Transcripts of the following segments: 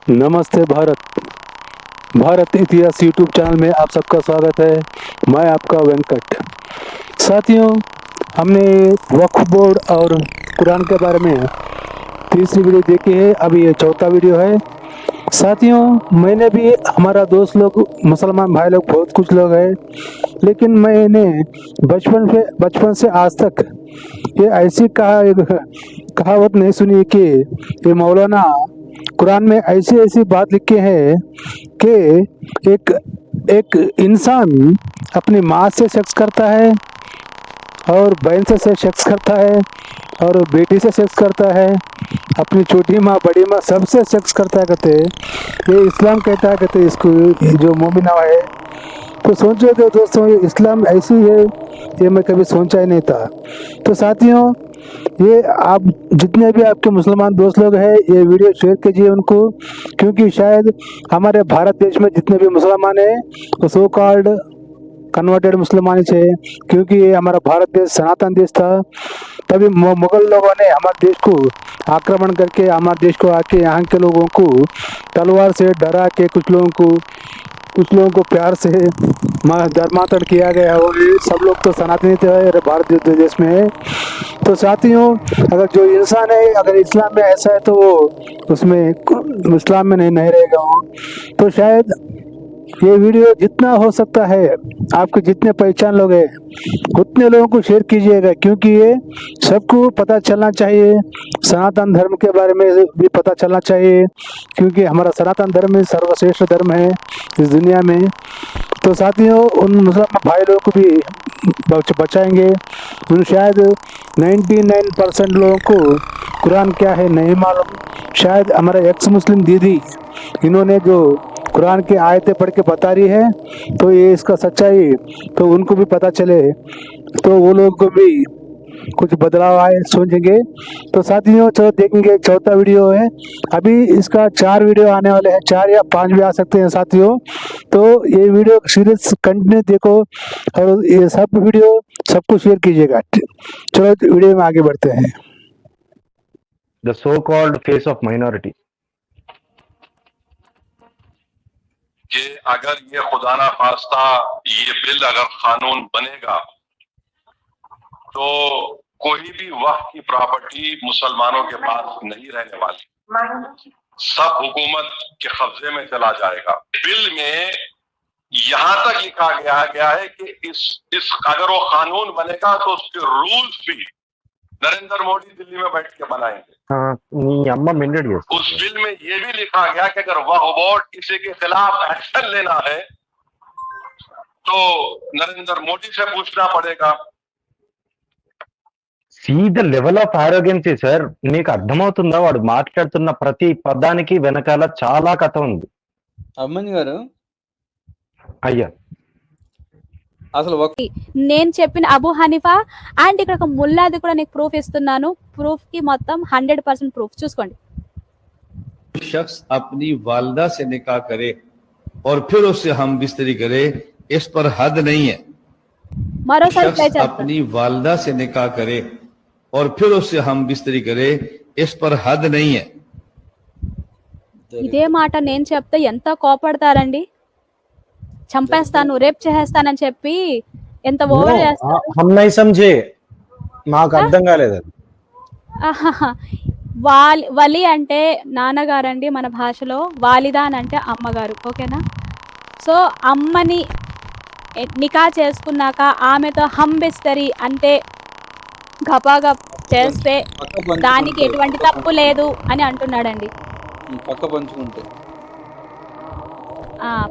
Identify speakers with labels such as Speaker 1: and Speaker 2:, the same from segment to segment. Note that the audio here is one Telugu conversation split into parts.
Speaker 1: नमस्ते भारत इतिहास यूट्यूब चैनल में आप सबका स्वागत है। मैं आपका वेंकट। साथियों, हमने वक्फ बोर्ड और कुरान के बारे में तीसरी वीडियो देखी है, अभी ये चौथा वीडियो है। साथियों, मैंने भी, हमारा दोस्त लोग, मुसलमान भाई लोग, बहुत कुछ लोग हैं, लेकिन मैंने बचपन से आज तक ये ऐसी कहावत नहीं सुनी कि ये मौलाना कुरान में ऐसी ऐसी बात लिखे हैं कि एक एक इंसान अपनी माँ से सेक्स करता है और बहन से सेक्स करता है और बेटी से सेक्स करता है, अपनी छोटी माँ बड़ी माँ सबसे सेक्स करता है। कहते ये इस्लाम कहता है, कहते इसको, जो मोमिना है। तो सोचो तो दोस्तों, ये इस्लाम ऐसी है, ये मैं कभी सोचा ही नहीं था। तो साथियों, ये आप जितने भी आपके मुसलमान दोस्त लोग हैं, ये वीडियो शेयर कीजिए उनको, क्योंकि शायद हमारे भारत देश में जितने भी मुसलमान हैं वो सो कॉल्ड कन्वर्टेड मुसलमान है, क्योंकि ये हमारा भारत देश सनातन देश था। तभी मुगल लोगों ने हमारे देश को आक्रमण करके हमारे देश को आके यहाँ के लोगों को तलवार से डरा के कुछ लोगों को प्यार से धर्मांतरण किया गया। और ये सब लोग तो सनातनी थे भारत देश में है। तो साथियों, अगर जो इंसान है, अगर इस्लाम में ऐसा है तो वो उसमें इस्लाम में नहीं रहेगा वो। तो शायद ये वीडियो जितना हो सकता है, आपके जितने पहचान लोग हैं उतने लोगों को शेयर कीजिएगा, क्योंकि ये सबको पता चलना चाहिए। सनातन धर्म के बारे में भी पता चलना चाहिए, क्योंकि हमारा सनातन धर्म ही सर्वश्रेष्ठ धर्म है इस दुनिया में। तो साथियों, उन मुसलमान भाई लोगों को भी बचाएंगे। उन शायद 99% लोगों को कुरान क्या है नहीं मालूम। शायद हमारा एक्स मुस्लिम दीदी, इन्होंने जो कुरान की आयतें पढ़ के बता रही है, तो ये इसका सच्चाई तो उनको भी पता चले, तो वो लोग को भी कुछ बदलाव आए, सोचेंगे। तो साथियों, चलो देखेंगे, चौथा वीडियो है। अभी इसका 4 वीडियो आने वाले हैं, 4 या 5 भी आ सकते हैं साथियों। तो ये वीडियो सीरीज कंटिन्यू देखो और ये सब वीडियो सबको शेयर कीजिएगा। चलो वीडियो में आगे बढ़ते हैं।
Speaker 2: The so-called face of minority.
Speaker 3: कि अगर ये खुदा ना खास्ता ये बिल अगर कानून बनेगा तो कोई भी वक्त की प्रॉपर्टी मुसलमानों के पास नहीं रहने वाली, सब हुकूमत के कब्जे में चला जाएगा। बिल में यहां तक लिखा गया है कि इस अगर वो कानून बनेगा तो उसके रूल्स भी नरेंद्र मोदी दिल्ली में बैठ के बनाएंगे। उस बिल में ये भी लिखा गया कि अगर वक्फ बोर्ड किसी के खिलाफ एक्शन लेना है तो नरेंद्र मोदी से पूछना पड़ेगा।
Speaker 2: See the level of arrogance, sir. నీకు అర్థమవుతుందా వాడు మాట్లాడుతున్న ప్రతి పదానికి వెనకాల చాలా కథ ఉంది.
Speaker 4: అమ్మని గారు,
Speaker 2: అయ్యా,
Speaker 4: అసలు
Speaker 5: నేను చెప్పిన అబూ హనీఫా అండ్ ఇక్కడ ఒక ముల్లాది కూడా నీకు ప్రూఫ్ ఇస్తున్నాను. ప్రూఫ్ కి మొత్తం 100% ప్రూఫ్ చూసుకోండి.
Speaker 6: शख्स अपनी वालदा से निकाह करे और फिर उससे हम बिस्तरी करे, इस पर हद नहीं है।
Speaker 5: మరోసారి ప్లే
Speaker 6: शख्स
Speaker 5: చేస్తాను.
Speaker 6: अपनी वालदा से निकाह करे और फिर उससे हम बिस्तरी करे, इस पर हद नहीं है।
Speaker 5: ఇదే మాట నేను చెప్తే ఎంత కోపడతారండి. చంపేస్తాను, రేప్ చేసేస్తానని చెప్పి ఎంత ఓవర్ చేస్తారు.
Speaker 7: हम नहीं समझे, మాకు అర్థం కాలేదు.
Speaker 5: వలి అంటే నాన్నగారండి మన భాషలో, వాలిదా అని అంటే అమ్మగారు, ఓకేనా? సో అమ్మని నికా చేసుకున్నాక ఆమెతో హంబిస్తరి అంటే గపాగప్ చేస్తే దానికి ఎటువంటి తప్పు లేదు అని అంటున్నాడండి.
Speaker 4: పక్క పంచుకుంటే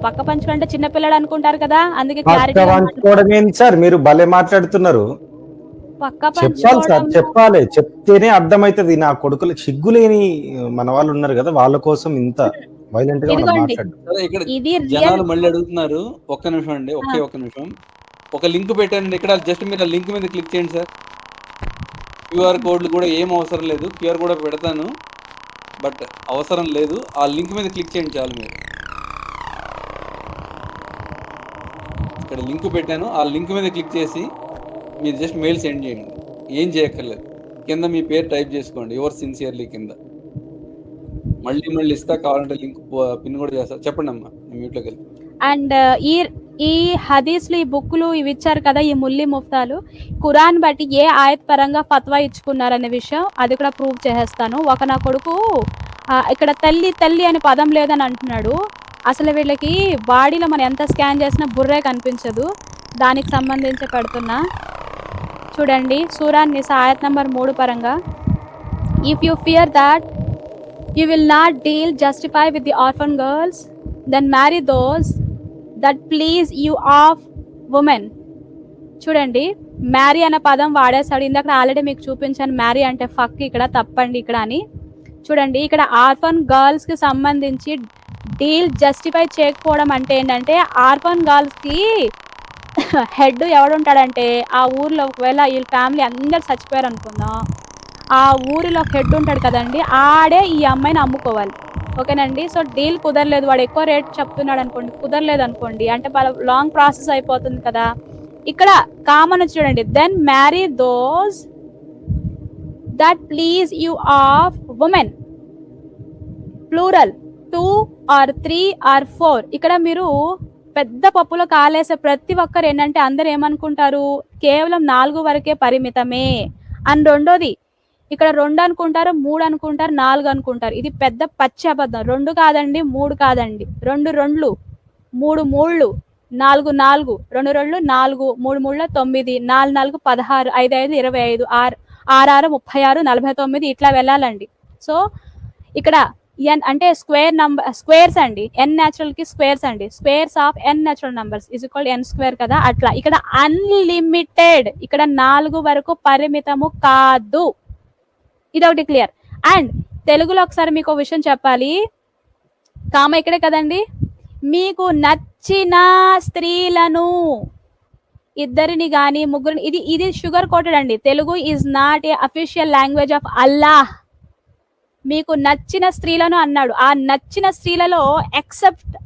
Speaker 5: పక్క పంచుకుంటే చిన్నపిల్లడు అనుకుంటారు కదా, అందుకే
Speaker 7: పక్క పంచుకోవడం ఏంటి సార్, మీరు భలే మాట్లాడుతున్నారు.
Speaker 5: పక్క
Speaker 7: చెప్పాలి సార్, చెప్పాలి, చెప్తేనే అర్థమైతుంది. నా కొడుకులకు సిగ్గులేని మన వాళ్ళు ఉన్నారు కదా, వాళ్ళ కోసం ఇంత వైలెంట్ గా మాట్లాడు.
Speaker 4: ఇక్కడ జనాలు మళ్ళీ అడుగుతున్నారు. ఒక్క నిమిషం అండి, ఒక్క నిమిషం. ఒక లింక్ పెట్టానండి ఇక్కడ, జస్ట్ మీరు ఆ లింక్ మీద క్లిక్ చేయండి సార్. క్యూఆర్ కోడ్లు కూడా ఏం అవసరం లేదు, క్యూఆర్ కూడా పెడతాను బట్ అవసరం లేదు. ఆ లింక్ మీద క్లిక్ చేయండి చాలు. మీరు ఇక్కడ లింక్ పెట్టాను, ఆ లింక్ మీద క్లిక్ చేసి మీరు జస్ట్ మెయిల్ సెండ్ చేయండి. ఏం చేయక్కర్లేదు, కింద మీ పేరు టైప్ చేసుకోండి, యువర్ సిన్సియర్లీ కింద. మళ్ళీ ఇస్తా, కావాలంటే లింక్ పిన్ కూడా చేస్తా. చెప్పండి అమ్మా, మ్యూట్లోకి వెళ్ళి.
Speaker 5: అండ్ ఈ హదీస్లు, ఈ బుక్లు ఇవి ఇచ్చారు కదా ఈ ముల్లి ముఫ్తాలు, ఖురాన్ బట్టి ఏ ఆయత్ పరంగా ఫత్వా ఇచ్చుకున్నారనే విషయం అది కూడా ప్రూవ్ చేసేస్తాను. ఒక నా కొడుకు ఇక్కడ తల్లి అనే పదం లేదని అంటున్నాడు. అసలు వీళ్ళకి బాడీలో మనం ఎంత స్కాన్ చేసినా బుర్రే కనిపించదు. దానికి సంబంధించి పెడుతున్నా చూడండి. సూరా నిసా ఆయత్ నంబర్ 3 పరంగా, if you fear that you will not deal justify with the orphan girls then marry those that please you of women. చూడండి, మ్యారీ అనే పదం వాడేశాడు. ఇందాక ఆల్రెడీ మీకు చూపించాను మ్యారీ అంటే ఫక్, ఇక్కడ తప్పండి ఇక్కడ అని. చూడండి, ఇక్కడ ఆర్ఫన్ గర్ల్స్కి సంబంధించి డీల్ జస్టిఫై చేయకపోవడం అంటే ఏంటంటే, ఆర్ఫన్ గర్ల్స్కి హెడ్ ఎవడుంటాడంటే, ఆ ఊర్లో ఒకవేళ వీళ్ళ ఫ్యామిలీ అందరు చచ్చిపోయారు అనుకుందాం, ఆ ఊరిలో హెడ్ ఉంటాడు కదండి, ఆడే ఈ అమ్మాయిని అమ్ముకోవాలి. ఓకేనండి. సో డీల్ కుదరలేదు, వాడు ఎక్కువ రేట్ చెప్తున్నాడు అనుకోండి, కుదరలేదు అనుకోండి, అంటే లాంగ్ ప్రాసెస్ అయిపోతుంది కదా. ఇక్కడ కామన్ చూడండి, then marry those that please you of women, plural 2 or 3 or 4. ఇక్కడ మీరు పెద్ద పప్పులో కాలేసే ప్రతి ఒక్కరు ఏంటంటే అందరు ఏమనుకుంటారు, కేవలం 4 వరకే పరిమితమే అని. రెండోది ఇక్కడ 2 అనుకుంటారు, 3 అనుకుంటారు, 4 అనుకుంటారు. ఇది పెద్ద పచ్చి అబద్ధం. 2 కాదండి, 3 కాదండి, 2 2, 3 3, 4 4, 2 2, 4, 3 3, 9, 4 4, 16, 5 5, 25, 6 6 36, 49 ఇట్లా వెళ్ళాలండి. సో ఇక్కడ n అంటే స్క్వేర్ నంబర్, స్క్వేర్స్ అండి. n న్యాచురల్ కి స్క్వేర్స్ అండి. Squares of n natural numbers is equal n square కదా. అట్లా ఇక్కడ అన్లిమిటెడ్, ఇక్కడ 4 వరకు పరిమితము కాదు. ఇదొకటి క్లియర్. అండ్ తెలుగులో ఒకసారి మీకు విషయం చెప్పాలి, కామ ఇక్కడే కదండి. మీకు నచ్చిన స్త్రీలను, ఇద్దరిని కానీ ముగ్గురిని, ఇది షుగర్ కోటెడ్ అండి. Telugu is not a official language of Allah. మీకు నచ్చిన స్త్రీలను అన్నాడు. ఆ నచ్చిన స్త్రీలలో ఎక్సెప్ట్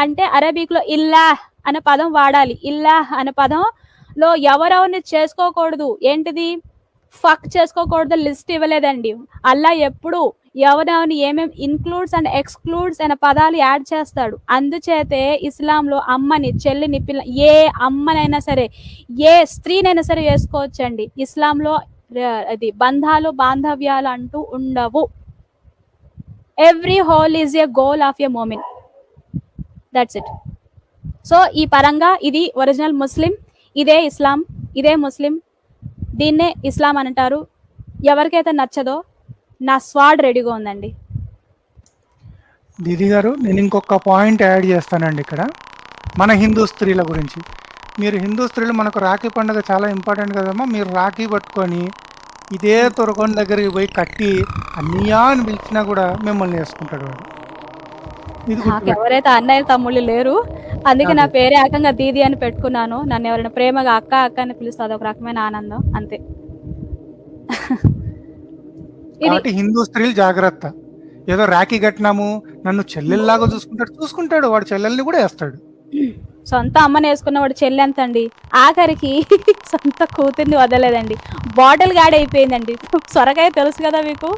Speaker 5: అంటే అరబిక్లో ఇల్లాహ్ అనే పదం వాడాలి. ఇల్లాహ్ అనే పదంలో ఎవరెవరిని చేసుకోకూడదు, ఏంటిది ఫక్ చేసుకోకూడదు లిస్ట్ ఇవ్వలేదండి. అల్లా ఎప్పుడు ఎవరెవరిని ఏమేమి ఇన్క్లూడ్స్ అండ్ ఎక్స్క్లూడ్స్ అనే పదాలు యాడ్ చేస్తాడు. అందుచేతే ఇస్లాంలో అమ్మని, చెల్లిని, పిల్ల, ఏ అమ్మనైనా సరే, ఏ స్త్రీనైనా సరే వేసుకోవచ్చండి. ఇస్లాంలో అది బంధాలు బాంధవ్యాలు అంటూ ఉండవు. Every whole is a goal of a మోమిన్, దట్స్ ఇట్. సో ఈ పరంగా ఇది ఒరిజినల్ ముస్లిం, ఇదే ఇస్లాం, ఇదే ముస్లిం, దీన్నే ఇస్లాం అని అంటారు. ఎవరికైతే నచ్చదో నా స్వాడ్ రెడీగా ఉందండి.
Speaker 8: దీది గారు, నేను ఇంకొక పాయింట్ యాడ్ చేస్తానండి ఇక్కడ మన హిందూ స్త్రీల గురించి. మీరు హిందూ స్త్రీలు, మనకు రాఖీ పండుగ చాలా ఇంపార్టెంట్ కదమ్మా. మీరు రాఖీ పట్టుకొని ఇదే తొరకొండ దగ్గరికి పోయి కట్టి అన్నయ్యా అని పిలిచినా కూడా మిమ్మల్ని వేసుకుంటాడు వాడు. ఇది
Speaker 5: నాకు ఎవరైతే అన్నయ్య తమ్ముళ్ళు లేరు, అందుకే నా పేరే ఏకంగా దీది అని పెట్టుకున్నాను. నన్ను ఎవరైనా ప్రేమగా అక్క అక్క అని పిలుస్తే అదొక రకమైన ఆనందం, అంతే.
Speaker 8: కాబట్టి హిందూ స్త్రీలు జాగ్రత్త. ఏదో రాఖీ కట్టినాము, నన్ను చెల్లెల్లాగా చూసుకుంటాడు, వాడు చెల్లెల్ని కూడా వేస్తాడు.
Speaker 5: సొంత అమ్మని వేసుకున్నవాడు చెల్లి ఎంత అండి, ఆఖరికి సొంత కూతుర్ని వదలేదండి. బాటిల్ గాడి అయిపోయిందండి. సొరకాయ తెలుసు కదా మీకు,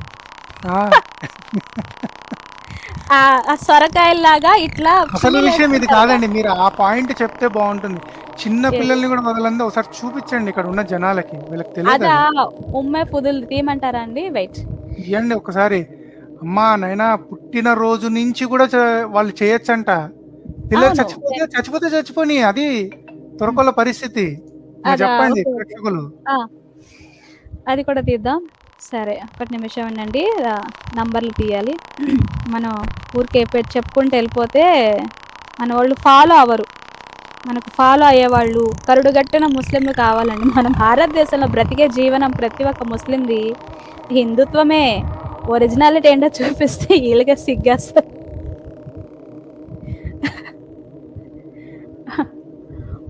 Speaker 5: ఆ సొరకాయలాగా ఇట్లా.
Speaker 8: అసలు విషయం ఇది కాదండి, మీరు ఆ పాయింట్ చెప్తే బాగుంటుంది. చిన్న పిల్లల్ని కూడా వదలండి, ఒకసారి చూపించండి ఇక్కడ ఉన్న జనాలకి, వీళ్ళకి తెలియదు.
Speaker 5: అదా ఉమ్మే పుదులు తీయమంటారా అండి? వెయిట్
Speaker 8: ఇవ్వండి ఒకసారి. అమ్మా నైనా పుట్టిన రోజు నుంచి కూడా వాళ్ళు చేయొచ్చంట. పిల్లలు చచ్చిపోతే చచ్చిపోని, అది తొరకొల్ల పరిస్థితి. చెప్పండి ప్రేక్షకులు.
Speaker 5: అది కూడా తీద్దాం. సరే, 1 నిమిషం అండి, నంబర్లు తీయాలి. మనం ఊరికే చెప్పుకుంటూ వెళ్ళిపోతే మన వాళ్ళు ఫాలో అవ్వరు. మనకు ఫాలో అయ్యేవాళ్ళు కరుడుగట్టిన ముస్లింలు కావాలండి. మనం భారతదేశంలో బ్రతికే జీవనం ప్రతి ఒక్క ముస్లింది హిందుత్వమే. ఒరిజినాలిటీ ఏంటో చూపిస్తే వీళ్ళకే సిగ్గేస్తారు.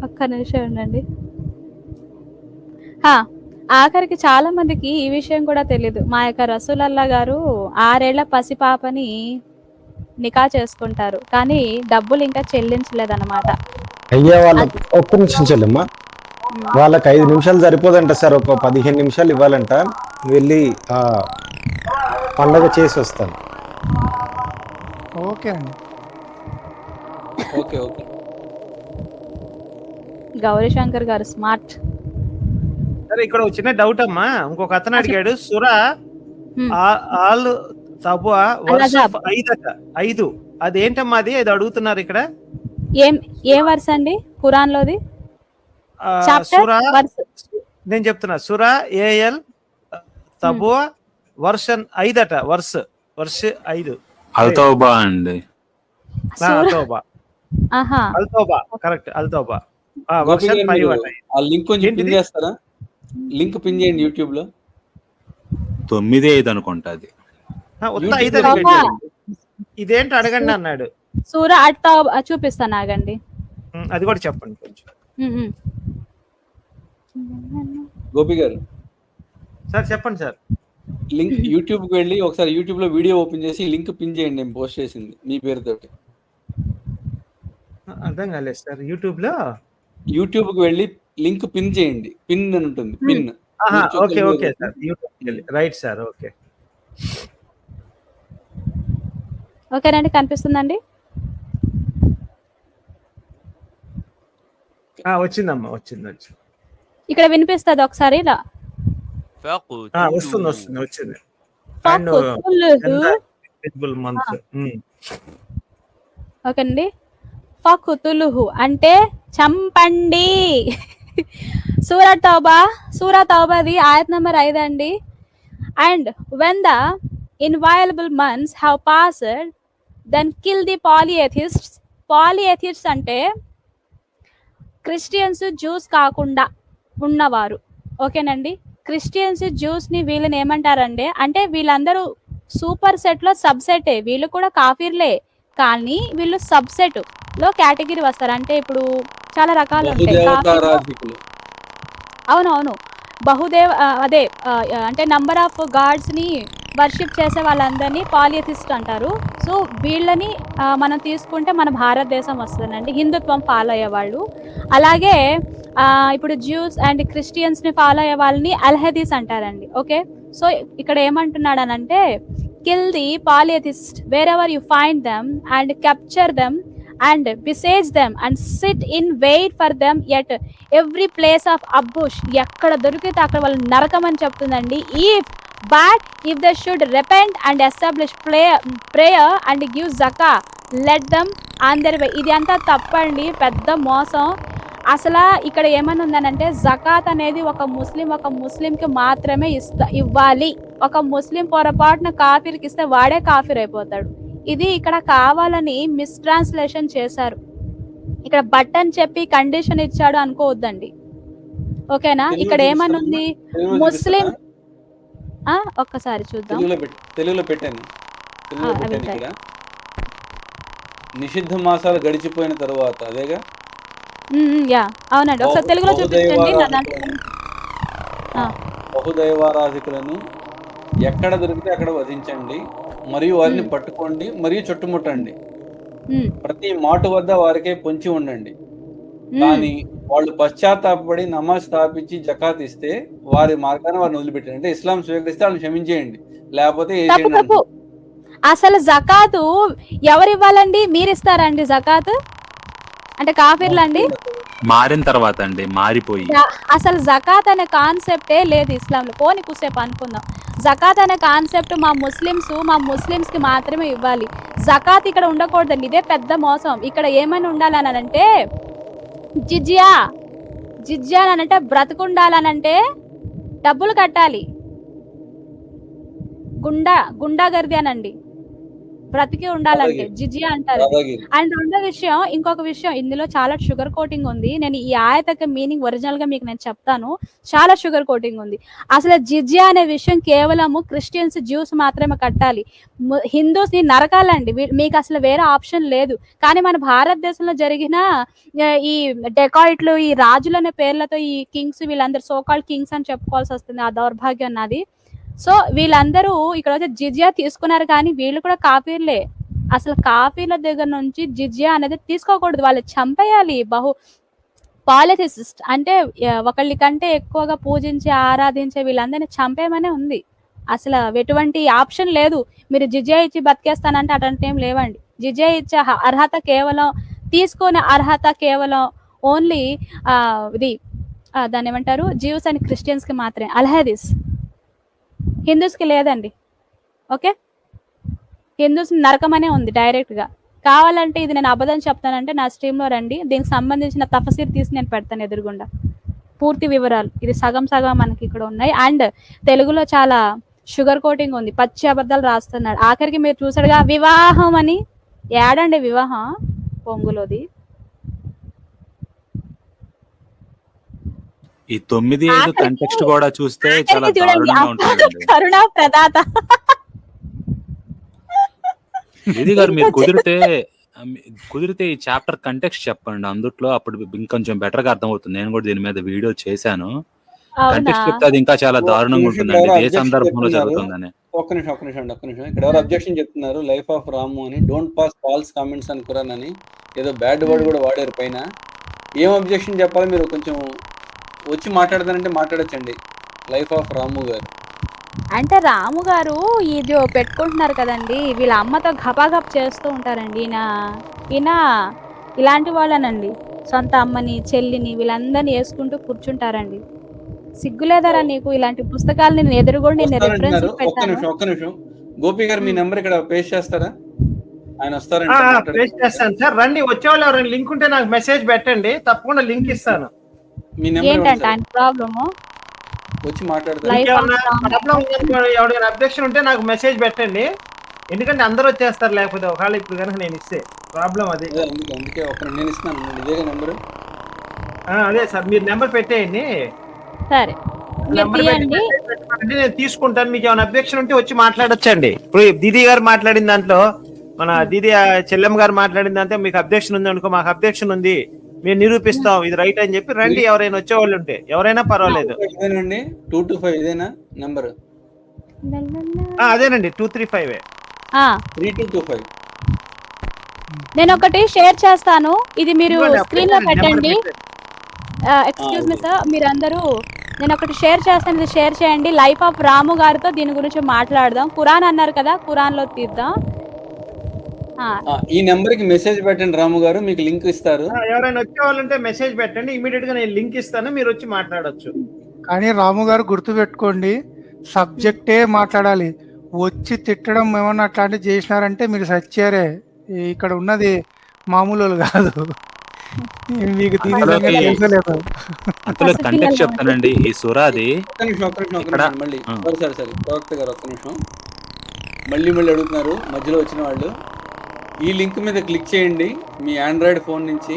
Speaker 5: ఒక్క నిమిషం ఉండండి. ఆఖరికి చాలా మందికి ఈ విషయం కూడా తెలీదు. మా యొక్క రసూలల్లా గారు 6 ఏళ్ల పసిపాపని నికా చేసుకుంటారు, కానీ డబ్బులు ఇంకా చెల్లించలేదన్నమాట.
Speaker 7: అయ్యా వాళ్ళకి ఒక్క నిమిషం చెల్లెమ్మా, వాళ్ళకి 5 నిమిషాలు సరిపోదంట సార్, ఒక 15 నిమిషాలు ఇవ్వాలంట. వెళ్ళి పండగ చేసి వస్తాను.
Speaker 8: ఓకే అండి.
Speaker 4: ఓకే ఓకే
Speaker 5: గౌరీశంకర్ గారు స్మార్ట్.
Speaker 9: సరే ఇక్కడ ఒక చిన్న డౌట్ అమ్మా. ఇంకొక అతను అడిగాడు
Speaker 5: హ్మ్.
Speaker 9: All తబువా verse
Speaker 5: అల్-అజాబ్.
Speaker 9: 5 అదేంటమ్మా అది అడుగుతున్నారు ఇక్కడ.
Speaker 5: ఏ వర్స్ అండి ఖురాన్ లోది?
Speaker 9: ఆ,
Speaker 5: చాప్టర్
Speaker 9: సూరా
Speaker 5: వర్స్.
Speaker 9: నేను చెప్తున్నా సురా ఏఎల్ తబువా వర్షన్ 5 వర్స్ 5
Speaker 10: అల్తౌబా అండి.
Speaker 9: అల్తోబా
Speaker 5: ఆహా.
Speaker 9: అల్తోబా కరెక్ట్ అల్తోబా
Speaker 4: గోపి
Speaker 9: వర్షన్
Speaker 4: గారు
Speaker 9: 5
Speaker 4: మీరు
Speaker 9: అట.
Speaker 4: ఆ లింక్ కొంచెం పిన్
Speaker 9: ఏంటిది?
Speaker 4: చేస్తారా? లింక్ పిన్ చేయండి యూట్యూబ్ లో.
Speaker 10: 9:5 అనుకుంటా అది.
Speaker 9: ఉత్త 5
Speaker 4: యూట్యూబ్
Speaker 9: అని
Speaker 4: లో
Speaker 9: పెట్టాడు. ఇదేంటి అడగండి అన్నాడు.
Speaker 5: సూరా అట్-తౌబా చూపిస్తాను ఆగండి.
Speaker 9: అది కూడా చెప్పండి కొంచెం.
Speaker 5: ఉమ్.
Speaker 4: గోపి గారు
Speaker 9: సార్ చెప్పండి సార్.
Speaker 4: లింక్ యూట్యూబ్ కి వెళ్ళి ఒకసారి యూట్యూబ్ లో వీడియో ఓపెన్ చేసి లింక్ పిన్ చేయండి. నేను పోస్ట్ చేసింది మీ పేరుతోటి.
Speaker 9: అర్థం కాలేదు సార్. యూట్యూబ్ లో
Speaker 4: యూట్యూబ్ కి వెళ్ళి లింక్ పిన్ చేయండి. పిన్ అని ఉంటుంది. Pin.
Speaker 9: Okay okay sir. YouTube right sir. Okay
Speaker 5: ఓకేనండి, కనిపిస్తుందండి?
Speaker 9: వచ్చిందమ్మా వచ్చింది.
Speaker 5: ఇక్కడ వినిపిస్తుంది ఒకసారి ఇలా.
Speaker 9: వస్తుంది వచ్చింది.
Speaker 5: ఓకేనండి. ఫకుతులుహు అంటే చంపండి. సూరా తౌబాది ఆయత్ నంబర్ 5 అండి. And when the inviolable months have passed then kill the polytheists. Polytheists అంటే క్రిస్టియన్స్ జ్యూస్ కాకుండా ఉన్నవారు. ఓకేనండి. క్రిస్టియన్స్ జ్యూస్ని వీళ్ళని ఏమంటారంటే, అంటే వీళ్ళందరూ సూపర్ సెట్లో సబ్సెటే. వీళ్ళు కూడా కాఫీర్లే, కానీ వీళ్ళు సబ్సెట్ లో కేటగిరీ వస్తారు. అంటే ఇప్పుడు చాలా రకాలు ఉంటాయి కాఫీలో.
Speaker 4: బహుదేవతారాధికులు.
Speaker 5: అవునవును, అదే అంటే నంబర్ ఆఫ్ గాడ్స్ ని వర్షిప్ చేసే వాళ్ళందరినీ పాలియథిస్ట్ అంటారు. సో వీళ్ళని మనం తీసుకుంటే మన భారతదేశం వస్తుందండి, హిందుత్వం ఫాలో అయ్యే వాళ్ళు. అలాగే ఇప్పుడు జ్యూస్ అండ్ క్రిస్టియన్స్ ని ఫాలో అయ్యే వాళ్ళని అల్హదీస్ అంటారండి. ఓకే, సో ఇక్కడ ఏమంటున్నాడు అనంటే, kill the polytheist wherever you find them and capture them and besiege them and sit in wait for them at every place of ambush. ఎక్కడ దొరికితే అక్కడ వాళ్ళు నరకం అని చెప్తుందండి. if they should repent and establish prayer and give zakah, let them on their way. ఇది అంతా తప్పండి, పెద్ద మోసం. అసలు ఇక్కడ ఏమని ఉందనంటే, జకాత్ అనేది ఒక ముస్లింకి మాత్రమే ఇవ్వాలి. ఒక ముస్లిం పొరపాటున కాఫీర్కి ఇస్తే వాడే కాఫీర్ అయిపోతాడు. ఇది ఇక్కడ కావాలని మిస్ట్రాన్స్లేషన్ చేశారు. ఇక్కడ బటన్ చెప్పి కండిషన్ ఇచ్చాడు అనుకోవద్దండి. ఓకేనా. ఇక్కడ ఏమనుంది, ముస్లిం ఒక్కసారి చూద్దాం.
Speaker 4: తెలుగులో పెట్టాను. ఇక్కడ నిషిద్ధ మాసాలు గడిచిపోయిన తరువాత అదేగా.
Speaker 5: యా అవునండి, ఒకసారి తెలుగులో చూపించండి.
Speaker 4: బహుదైవారాధికులను ఎక్కడ దొరికితే అక్కడ వధించండి, మరియు వారిని పట్టుకోండి, మరియు చుట్టుముట్టండి. ప్రతి మాటు వద్ద వారికే పొంచి ఉండండి. కానీ వాళ్ళు పశ్చాత్తాపడి నమాజ్ స్థాపించి జకాత్ ఇస్తే వారి మార్గాన్ని వారిని వదిలిపెట్టండి. అంటే ఇస్లాం స్వీకరిస్తే వాళ్ళని క్షమించేయండి, లేకపోతే
Speaker 5: అసలు జకాతు ఎవరు ఇవ్వాలండి? మీరు ఇస్తారండి జకాత్? అంటే కాఫీర్లండి
Speaker 10: మారిన తర్వాత అండి, మారిపోయి.
Speaker 5: అసలు జకాత్ అనే కాన్సెప్టే లేదు ఇస్లాంలో. పోనీ కుసేపు అనుకుందాం. జకాత్ అనే కాన్సెప్ట్ మా ముస్లిమ్స్ కి మాత్రమే ఇవ్వాలి. జకాత్ ఇక్కడ ఉండకూడదండి, ఇదే పెద్ద మోసం. ఇక్కడ ఏమైనా ఉండాలని అంటే జిజియా అని అంటే బ్రతుకుండాలనంటే డబ్బులు కట్టాలి. గుండాగర్ది అనండి, బ్రతికి ఉండాలంటే జిజియా అంటారు. అండ్ ఇంకొక విషయం, ఇందులో చాలా షుగర్ కోటింగ్ ఉంది. నేను ఈ ఆయతక మీనింగ్ ఒరిజినల్ గా మీకు నేను చెప్తాను. చాలా షుగర్ కోటింగ్ ఉంది. అసలు జిజియా అనే విషయం కేవలము క్రిస్టియన్స్ జ్యూస్ మాత్రమే కట్టాలి. హిందూస్ ని నరకాలండి, మీకు అసలు వేరే ఆప్షన్ లేదు. కానీ మన భారతదేశంలో జరిగిన ఈ డెకాయిట్లు, ఈ రాజులనే పేర్లతో ఈ కింగ్స్, వీళ్ళందరూ సోకాల్డ్ కింగ్స్ అని చెప్పుకోవాల్సి వస్తుంది. ఆ దౌర్భాగ్యం నాది. సో వీళ్ళందరూ ఇక్కడ వచ్చి జిజియా తీసుకున్నారు, కానీ వీళ్ళు కూడా కాఫీర్లే. అసలు కాఫీల దగ్గర నుంచి జిజియా అనేది తీసుకోకూడదు, వాళ్ళు చంపేయాలి. పాలిథిసిస్ట్ అంటే ఒకళ్ళ కంటే ఎక్కువగా పూజించి ఆరాధించే వీళ్ళందరినీ చంపేయమనే ఉంది. అసలు ఎటువంటి ఆప్షన్ లేదు. మీరు జిజియా ఇచ్చి బతికేస్తానంటే అటువంటి ఏం లేవండి. జిజియా ఇచ్చే అర్హత కేవలం తీసుకునే అర్హత కేవలం ఓన్లీ ఇది దాన్ని ఏమంటారు జ్యూస్ అండ్ క్రిస్టియన్స్కి మాత్రమే. అల్హదీస్ హిందూస్కి లేదండి. ఓకే, హిందూస్ నరకమనే ఉంది డైరెక్ట్గా. కావాలంటే ఇది నేను అబద్ధం చెప్తానంటే నా స్ట్రీమ్లో రండి, దీనికి సంబంధించిన తఫసీర్ తీసి నేను పెడతాను ఎదురుగుండా పూర్తి వివరాలు. ఇది సగం సగం మనకి ఇక్కడ ఉన్నాయి. అండ్ తెలుగులో చాలా షుగర్ కోటింగ్ ఉంది, పచ్చి అబద్ధాలు రాస్తున్నాడు. ఆఖరికి మీరు చూసాడుగా వివాహం అని. ఏడండి వివాహం పొంగులోది.
Speaker 10: ఈ 9:5 కంటెక్స్ట్ కూడా చూస్తే చాలా
Speaker 5: చూడండి
Speaker 10: దారుణంగా ఉంటుంది.
Speaker 5: కరుణా ప్రదాత
Speaker 10: ఇది గారు మీరు కుదిరితే ఈ చాప్టర్ కంటెక్స్ట్ చెప్పండి అందుట్లో, అప్పుడు ఇంకొంచెం బెటర్ గా అర్థమవుతుంది. నేను కూడా దీని మీద వీడియో చేశాను. కంటెక్స్ట్ చెప్తే అది ఇంకా చాలా దారుణంగా ఉంటుందండి, ఏ సందర్భంలో జరుగుతుందని.
Speaker 4: ఒక్క నిమిషం ఇక్కడ ఎవరు అబ్జెక్షన్ చెప్తున్నారు లైఫ్ ఆఫ్ రాము అని, డోంట్ పాస్ ఫాల్స్ కామెంట్స్ అని కురాన్ అని ఏదో బ్యాడ్ వర్డ్ కూడా వాడారు పైన. ఏం అబ్జెక్షన్ చెప్పాలి మీరు కొంచెం వచ్చి మాట్లాడతానంటే మాట్లాడచ్చండి. లైఫ్ ఆఫ్ రాము గారు
Speaker 5: అంటే రాము గారు ఇది పెట్టుకుంటున్నారు కదండి, వీళ్ళ అమ్మతో గపాగప్ చేస్తూ ఉంటారండి. ఈయన ఇలాంటి వాళ్ళనండి, సొంత అమ్మని చెల్లిని వీళ్ళందరినీ వేసుకుంటూ కూర్చుంటారండి. సిగ్గులేదరా నీకు? ఇలాంటి పుస్తకాలు నేను ఎదురుగోడు నేను రిఫరెన్స్ పెట్టాను.
Speaker 4: ఒక్క నిమిషం గోపి గారు మీ నెంబర్ ఇక్కడ పేస్ట్ చేస్తారా? ఆయన
Speaker 9: పేస్ట్ చేస్తాను సార్. రండి, వచ్చేవాళ్ళు ఎవరైనా లింక్ ఉంటే నాకు మెసేజ్ పెట్టండి, తప్పకుండా లింక్ ఇస్తాను.
Speaker 4: మీ నెంబర్
Speaker 5: ఏంటంటే ఆయన ప్రాబ్లము
Speaker 4: వచ్చి మాట్లాడతారు.
Speaker 9: ఎవరైనా అబ్జెక్షన్ ఉంటే నాకు మెసేజ్ పెట్టండి, ఎందుకంటే అందరూ వచ్చేస్తారు లేకపోతే ఒకవేళ ఇప్పుడు కనుక నేను ఇస్తే ప్రాబ్లం అది.
Speaker 4: అందుకే నేను ఇస్తున్నాను ఇదే నెంబర్.
Speaker 9: అదే సార్ మీరు నెంబర్ పెట్టేయండి.
Speaker 5: సరే
Speaker 9: నెంబర్ నేను తీసుకుంటాను. మీకు ఏమైనా అబ్జెక్షన్ ఉంటే వచ్చి మాట్లాడొచ్చండి. ఇప్పుడు దీదీ గారు మాట్లాడిన దాంట్లో, మన దీదీ చెల్లెమ్మ గారు మాట్లాడిన దాంట్లో మీకు అబ్జెక్షన్ ఉంది అనుకో, మాకు అబ్జెక్షన్ ఉంది మేము నిరూపిస్తాం ఇది రైట్ అని చెప్పి రండి. ఎవరైనా వచ్చేవాళ్ళు ఉంటే ఎవరైనా పర్వాలేదు.
Speaker 4: 225 ఇదేనా నంబర్?
Speaker 9: అదేనండి 235
Speaker 4: 3225.
Speaker 5: నేను ఒకటి షేర్ చేస్తాను, ఇది మీరు స్క్రీన్ లో పెట్టండి. ఎక్స్క్యూజ్ మీ సార్, మీరందరూ నేను ఒకటి షేర్ చేస్తాను, ఇది షేర్ చేయండి. లైఫ్ ఆఫ్ రాము గారితో దీని గురించి మాట్లాడదాం. ఖురాన్ అన్నారు కదా, ఖురాన్ లో తీద్దాం.
Speaker 4: ఈ నెంబర్ కి మెసేజ్ పెట్టండి, రాము గారు మీకు లింక్ ఇస్తారు.
Speaker 9: ఎవరైనా వచ్చే వాళ్ళు ఉంటే మెసేజ్ పెట్టండి, ఇమీడియట్ గా నేను లింక్ ఇస్తాను, మీరు వచ్చి మాట్లాడొచ్చు.
Speaker 8: కానీ రాము గారు గుర్తు పెట్టుకోండి, సబ్జెక్టే మాట్లాడాలి. వచ్చి తిట్టడం ఏమన్నా అట్లాంటివి చేసినారంటే మీరు సచ్చారే. ఇక్కడ ఉన్నది మామూలు కాదు, మీకు
Speaker 10: కంటెక్స్ట్ చెప్తానండి. ఈ సురాది
Speaker 4: మళ్ళీ సరే ప్రవక్త గారు ఒక్క నిమిషం, మళ్ళీ అడుగుతున్నారు మధ్యలో వచ్చిన వాళ్ళు. ఈ లింక్ మీద క్లిక్ చేయండి మీ ఆండ్రాయిడ్ ఫోన్ నుంచి.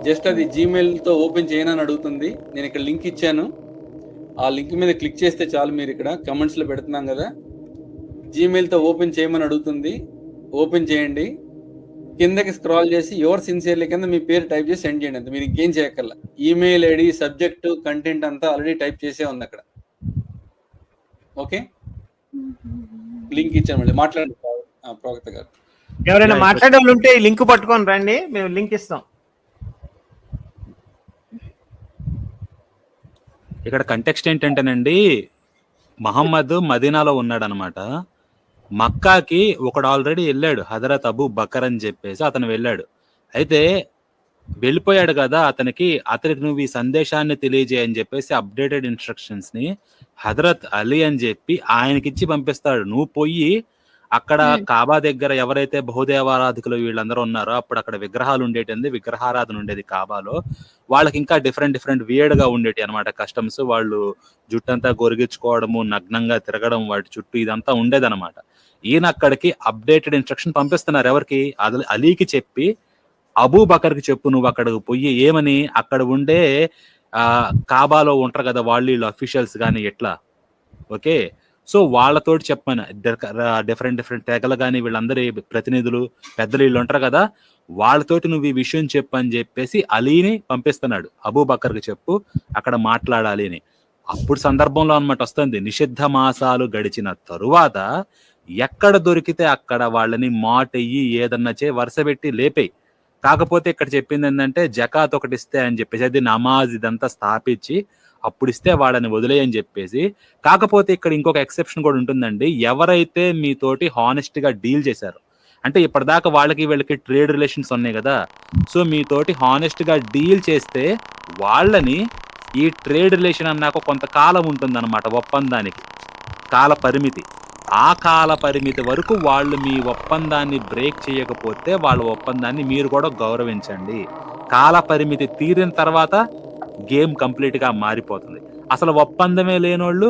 Speaker 4: జస్ట్ అది జీమెయిల్తో ఓపెన్ చేయనని అడుగుతుంది. నేను ఇక్కడ లింక్ ఇచ్చాను, ఆ లింక్ మీద క్లిక్ చేస్తే చాలు. మీరు ఇక్కడ కమెంట్స్లో పెడుతున్నాం కదా, జీమెయిల్తో ఓపెన్ చేయమని అడుగుతుంది. ఓపెన్ చేయండి, కిందకి స్క్రాల్ చేసి యువర్ సిన్సియర్లీ కింద మీ పేరు టైప్ చేసి సెండ్ చేయండి. అంత మీరు ఇంకేం చేయక్కర్లా. ఈమెయిల్ ఐడి, సబ్జెక్టు, కంటెంట్ అంతా ఆల్రెడీ టైప్ చేసే ఉంది అక్కడ. ఓకే, లింక్ ఇచ్చాను. మళ్ళీ మాట్లాడండి ప్రవక్త గారు.
Speaker 9: ఎవరైనా మాట్లాడే వాళ్ళు ఉంటే ఈ లింక్ పట్టుకొని రండి, మేము లింక్ ఇస్తాం.
Speaker 10: ఇక్కడ కంటెక్స్ట్ ఏంటంటేనండి, మహమ్మద్ మదీనాలో ఉన్నాడు అనమాట. మక్కాకి ఒకడు ఆల్రెడీ వెళ్ళాడు, హజరత్ అబూ బకర్ అని చెప్పేసి అతను వెళ్ళాడు. అయితే వెళ్ళిపోయాడు కదా, అతనికి నువ్వు ఈ సందేశాన్ని తెలియజేయని చెప్పేసి అప్డేటెడ్ ఇన్స్ట్రక్షన్స్ ని హజరత్ అలీ అని చెప్పి ఆయనకిచ్చి పంపిస్తాడు. నువ్వు పోయి అక్కడ కాబా దగ్గర ఎవరైతే బహుదేవారాధికులు వీళ్ళందరూ ఉన్నారో, అప్పుడు అక్కడ విగ్రహాలు ఉండేటింది, విగ్రహారాధన ఉండేది కాబాలో. వాళ్ళకి ఇంకా డిఫరెంట్ వియర్డ్ గా ఉండేటి అనమాట కస్టమ్స్. వాళ్ళు జుట్టంతా గొరిగించుకోవడము, నగ్నంగా తిరగడం, వాటి చుట్టూ ఇదంతా ఉండేదన్నమాట. ఈయన అక్కడికి అప్డేటెడ్ ఇన్స్ట్రక్షన్ పంపిస్తున్నారు. ఎవరికి? అలీకి చెప్పి అబూ బకర్కి చెప్పు నువ్వు అక్కడికి పోయి ఏమని, అక్కడ ఉండే కాబాలో ఉంటారు కదా వాళ్ళు, వీళ్ళు అఫీషియల్స్ కానీ ఎట్లా, ఓకే, సో వాళ్ళతోటి చెప్పాను. డిఫరెంట్ తెగలు కానీ వీళ్ళందరి ప్రతినిధులు, పెద్దలు వీళ్ళు ఉంటారు కదా, వాళ్ళతోటి నువ్వు ఈ విషయం చెప్పు అని చెప్పేసి అలీని పంపిస్తున్నాడు. అబూ బకర్కి చెప్పు అక్కడ మాట్లాడాలి అని. అప్పుడు సందర్భంలో అనమాట వస్తుంది, నిషిద్ధ మాసాలు గడిచిన తరువాత ఎక్కడ దొరికితే అక్కడ వాళ్ళని మాటయ్యి ఏదన్నా వరుస పెట్టి లేపేయి. కాకపోతే ఇక్కడ చెప్పింది ఏంటంటే జకాత్ ఒకటి ఇస్తే అని చెప్పేసి, అది నమాజ్ ఇదంతా స్థాపించి అప్పుడు ఇస్తే వాళ్ళని వదిలేయని చెప్పేసి. కాకపోతే ఇక్కడ ఇంకొక ఎక్సెప్షన్ కూడా ఉంటుందండి, ఎవరైతే మీతోటి హానెస్ట్ గా డీల్ చేశారో, అంటే ఇప్పటిదాకా వాళ్ళకి వీళ్ళకి ట్రేడ్ రిలేషన్స్ ఉన్నాయి కదా. సో మీతోటి హానెస్ట్ గా డీల్ చేస్తే వాళ్ళని ఈ ట్రేడ్ రిలేషన్ అన్నాక కొంతకాలం ఉంటుందన్నమాట ఒప్పందానికి కాల పరిమితి. ఆ కాల పరిమితి వరకు వాళ్ళు మీ ఒప్పందాన్ని బ్రేక్ చేయకపోతే వాళ్ళ ఒప్పందాన్ని మీరు కూడా గౌరవించండి. కాల పరిమితి తీరిన తర్వాత గేమ్ కంప్లీట్ గా మారిపోతుంది. అసలు ఒప్పందమే లేనోళ్ళు